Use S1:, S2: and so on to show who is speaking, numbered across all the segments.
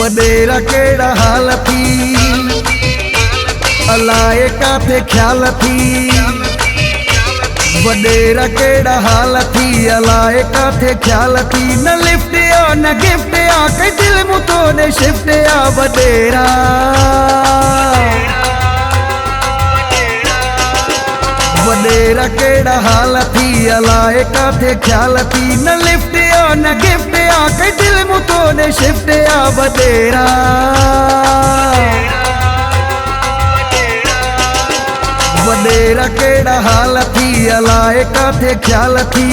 S1: वडेरा केड़ा हाल थी, अलाए काथे ख्याल थी। वडेरा केड़ा हाल थी, अलाए काथे ख्याल थी। न लिफ्ट आ न गिफ्ट आ, कई दिल मुतो ने शिफ्ट आ। वडेरा वडेरा केड़ा हाल थी, अलाए काथे ख्याल थी। न लिफ्ट आ न गिफ्ट आ, कई दिल मुतो ने शिफ्ट आ। वडेरा वडेरा केड़ा हाल थी, अलाए काथे ख्याल थी।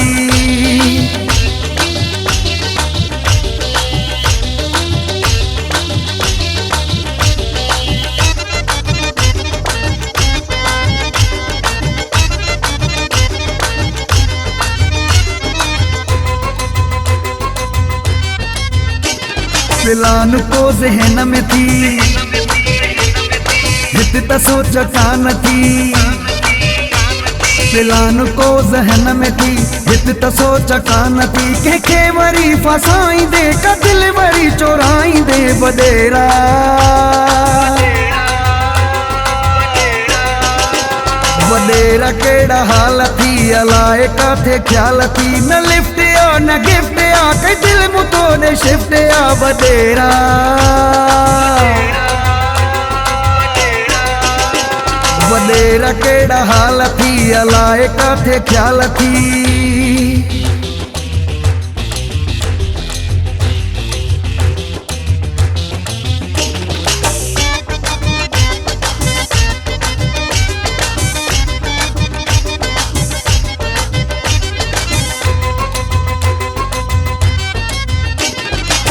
S1: प्लान को ज़हन में थी, हित त सोच कान थी। प्लान को ज़हन में थी, हित त सोच कान थी। कंहिंखे वरी फसाईंदे, का दिल वरी चोराईंदे। वडेरा वडेरा केड़ा हाल थी, अलाए काथे ख्याल थी। न लिफ्ट आ न गिफ्ट आ, कई दिल मुतो ने शिफ्ट आ। वडेरा वडेरा केड़ा हाल थी, अलाए काथे ख्याल थी।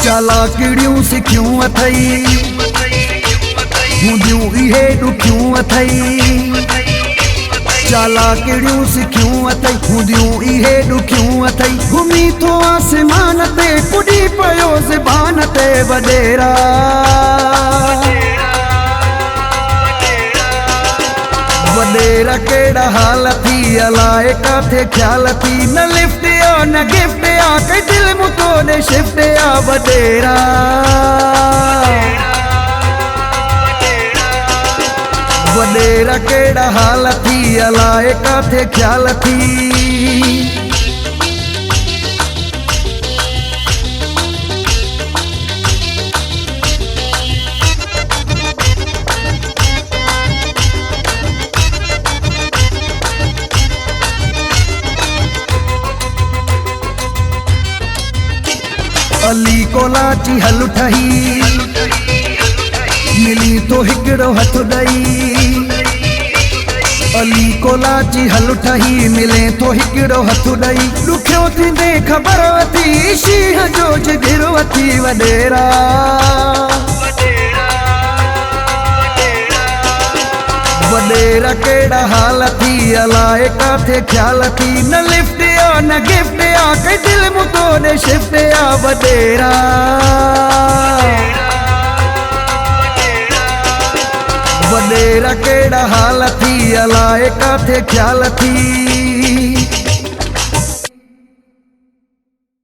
S1: चालाकिड़ियूं सिखियूं अथई, हूंदियूं इहे ॾुखियूं अथई। चालाकिड़ियूं सिखियूं अथई, हूंदियूं इहे ॾुखियूं अथई। घुमी थो आसमान ते, कुॾी पियो ज़बान ते। वडेरा वडेरा केड़ा हाल थी, अलाए काथे ख्याल थी। न लिफ्ट आ न गिफ्ट आ, कई दिल मुतो ने शिफ्ट आ। वडेरा वडेरा केड़ा हाल थी, अलाए काथे ख्याल थी। अली को लाची हल ठही, मिली तो हिकड़ो हथ ॾई। अली को लाची हल ठही, मिले तो हिकड़ो हथ ॾई। ॾुखियो थींदे ख़बर वठी, शींहं जो जिगर वठी। वडेरा वडेरा केड़ा हाल थी, अलाए काथे ख्याल थी। न लिफ्ट आ न गिफ्ट आ, कई दिल मुतो ने शिफ्ट आ। वडेरा वडेरा केड़ा हाल थी, अलाए काथे ख्याल थी।